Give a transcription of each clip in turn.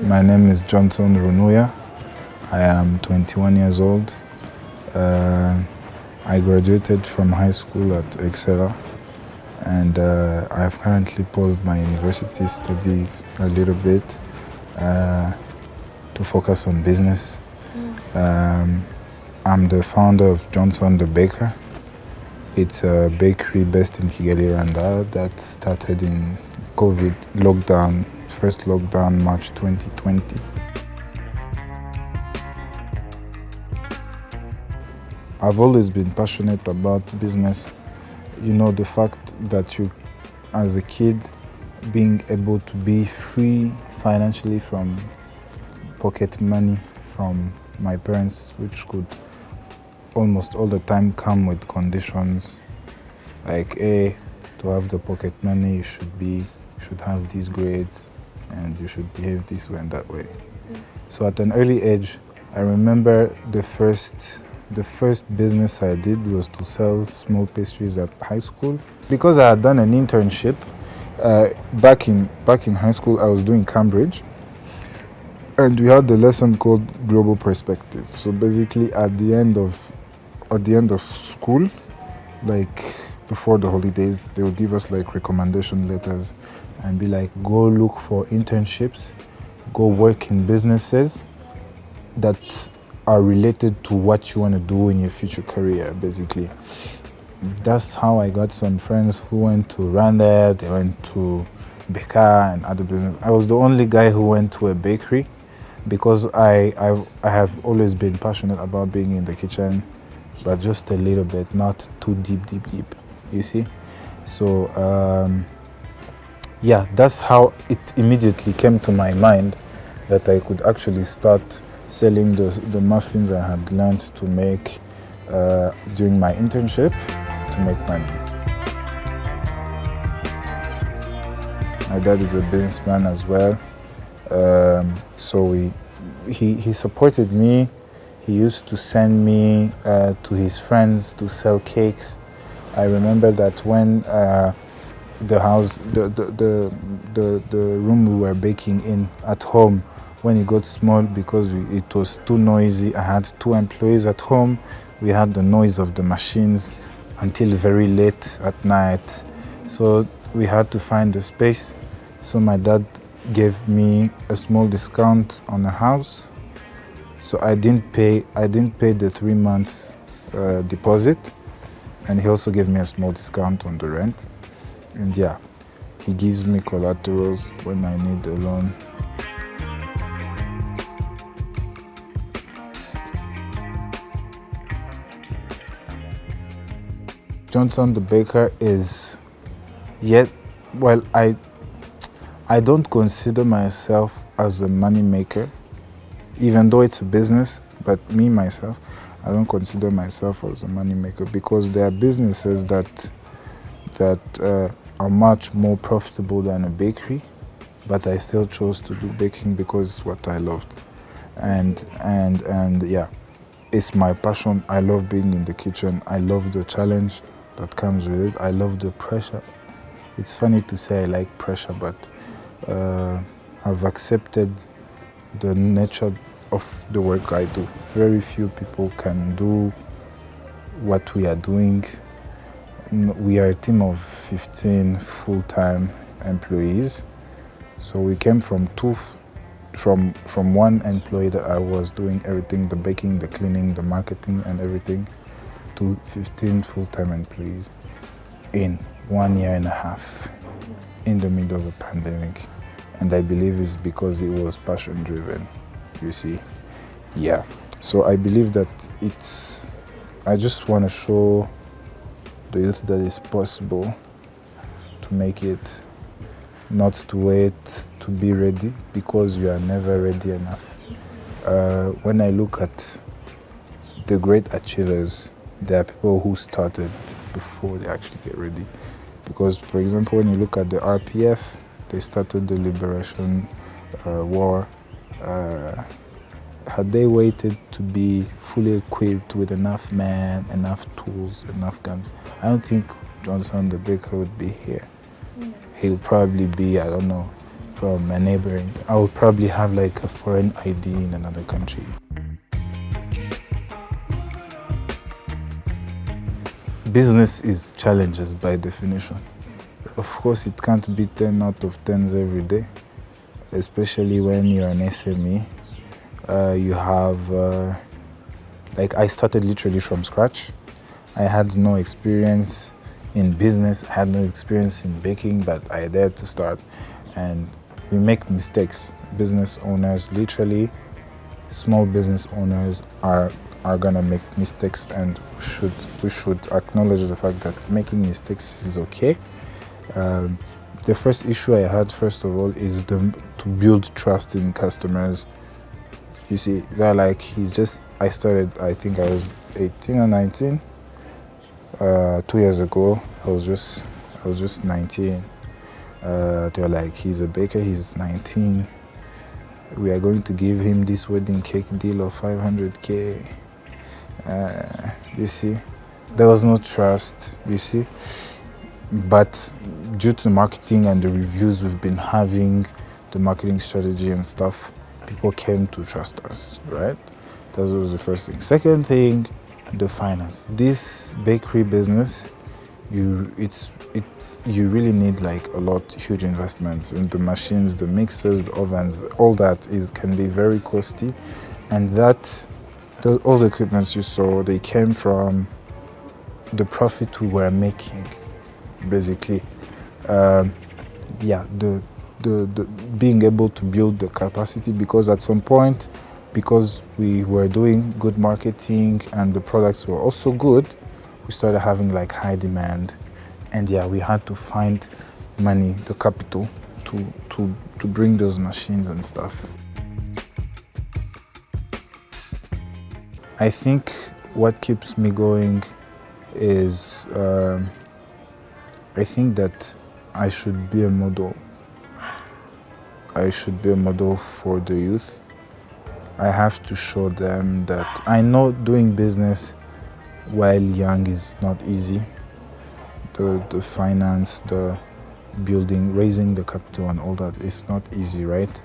My name is Johnson Runuya. I am 21 years old. I graduated from high school at Excella, and I have currently paused my university studies a little bit to focus on business. I'm the founder of Johnson the Baker. It's a bakery based in Kigali, Rwanda that started in COVID lockdown, first lockdown, March 2020. I've always been passionate about business. You know, the fact that you, as a kid, being able to be free financially from pocket money from my parents, which could almost all the time come with conditions like, to have the pocket money, you should have these grades and you should behave this way and that way. So at an early age, I remember the first business I did was to sell small pastries at high school. Because I had done an internship back in high school, I was doing Cambridge, and we had the lesson called Global Perspective. So basically, at the end of school, like before the holidays, they would give us like recommendation letters and be like, go look for internships, go work in businesses that are related to what you want to do in your future career, basically. That's how I got some friends who went to Rwanda, they went to Beka and other business. I was the only guy who went to a bakery because I have always been passionate about being in the kitchen, but just a little bit, not too deep, you see? So, yeah, that's how it immediately came to my mind that I could actually start selling the muffins I had learned to make during my internship to make money. My dad is a businessman as well, so he supported me. He used to send me to his friends to sell cakes. I remember that when the room we were baking in at home, when it got small because it was too noisy, I had 2 employees at home. We had the noise of the machines until very late at night. So we had to find a space. So my dad gave me a small discount on a house. So I didn't pay the 3 months deposit, and he also gave me a small discount on the rent. And yeah, he gives me collaterals when I need a loan. Johnson the Baker is, yes, well, I don't consider myself as a money maker, even though it's a business, but me, myself, I don't consider myself as a money maker because there are businesses that are much more profitable than a bakery, but I still chose to do baking because it's what I loved. And yeah, it's my passion. I love being in the kitchen. I love the challenge that comes with it. I love the pressure. It's funny to say I like pressure, but I've accepted the nature of the work I do. Very few people can do what we are doing. We are a team of 15 full-time employees. So we came from one employee that I was doing everything, the baking, the cleaning, the marketing and everything, to 15 full-time employees in 1.5 years in the middle of a pandemic. And I believe it's because it was passion-driven, you see. Yeah, so I believe that I just want to show the youth that it's possible to make it, not to wait to be ready because you are never ready enough. When I look at the great achievers, there are people who started before they actually get ready. Because, for example, when you look at the RPF, they started the Liberation War. Had they waited to be fully equipped with enough men, enough tools, enough guns, I don't think Johnson the Baker would be here. He would probably be, I don't know, from a neighboring. I will probably have like a foreign ID in another country. Business is challenges by definition. Of course, it can't be 10 out of 10s every day, especially when you're an SME. You have, like I started literally from scratch. I had no experience in business, I had no experience in baking, but I dared to start. And we make mistakes. Business owners, literally, small business owners are gonna make mistakes, and we should acknowledge the fact that making mistakes is okay. The first issue I had, first of all, is to build trust in customers. You see, they're like, I started, I think I was 18 or 19. 2 years ago, I was just 19. They're like, he's a baker, he's 19. We are going to give him this wedding cake deal of 500K. You see, there was no trust, you see. But due to the marketing and the reviews we've been having, the marketing strategy and stuff, people came to trust us, right? That was the first thing. Second thing, the finance. This bakery business, you really need like huge investments in the machines, the mixers, the ovens. All that can be very costly, and all the equipments you saw, they came from the profit we were making, basically. The being able to build the capacity, because at some point, because we were doing good marketing and the products were also good, we started having like high demand, and we had to find money, the capital, to bring those machines and stuff. I think what keeps me going is I think that I should be a model. I should be a model for the youth. I have to show them that I know doing business while young is not easy. The finance, the building, raising the capital and all that is not easy, right?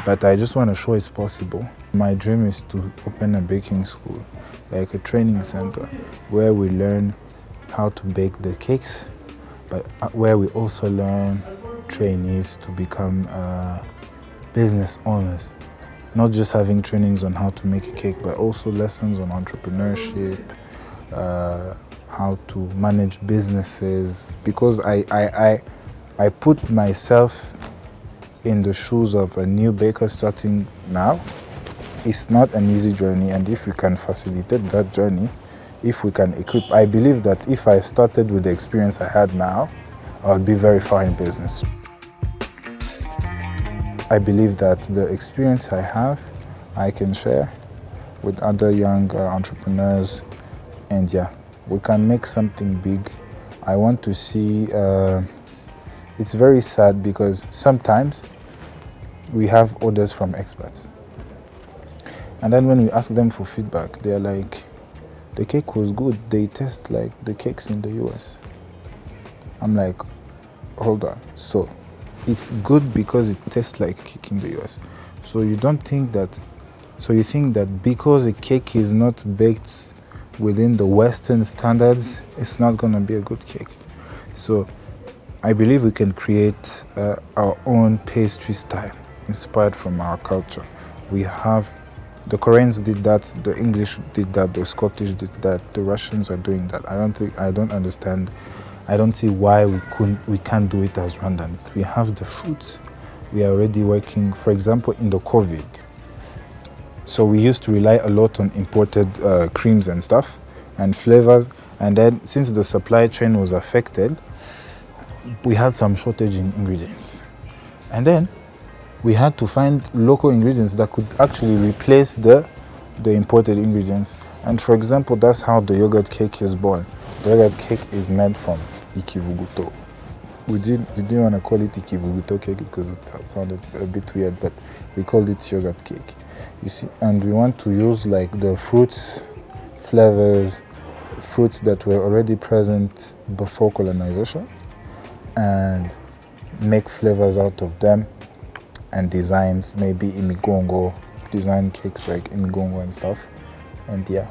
But I just want to show it's possible. My dream is to open a baking school, like a training center, where we learn how to bake the cakes, but where we also learn trainees to become business owners. Not just having trainings on how to make a cake, but also lessons on entrepreneurship, how to manage businesses. Because I put myself in the shoes of a new baker starting now. It's not an easy journey, and if we can facilitate that journey, if we can equip, I believe that if I started with the experience I had now, I would be very far in business. I believe that the experience I have, I can share with other young entrepreneurs, and we can make something big. I want to see, it's very sad because sometimes we have orders from experts. And then when we ask them for feedback, they're like, the cake was good, they taste like the cakes in the US. I'm like, hold on. So it's good because it tastes like cake in the US. So you think that because a cake is not baked within the Western standards, it's not gonna be a good cake. So I believe we can create our own pastry style inspired from our culture. The Koreans did that, the English did that, the Scottish did that, the Russians are doing that. I don't understand. I don't see why we can't do it as Rwandans. We have the fruits. We are already working, for example, in the COVID. So we used to rely a lot on imported creams and stuff and flavors. And then since the supply chain was affected, we had some shortage in ingredients. And then we had to find local ingredients that could actually replace the imported ingredients. And for example, that's how the yogurt cake is born. The yogurt cake is made from ikivuguto. We didn't want to call it ikivuguto cake because it sounded a bit weird, but we called it yogurt cake. You see, and we want to use like the fruits, flavors, fruits that were already present before colonization, and make flavors out of them and designs, maybe imigongo, design cakes like imigongo and stuff. And yeah.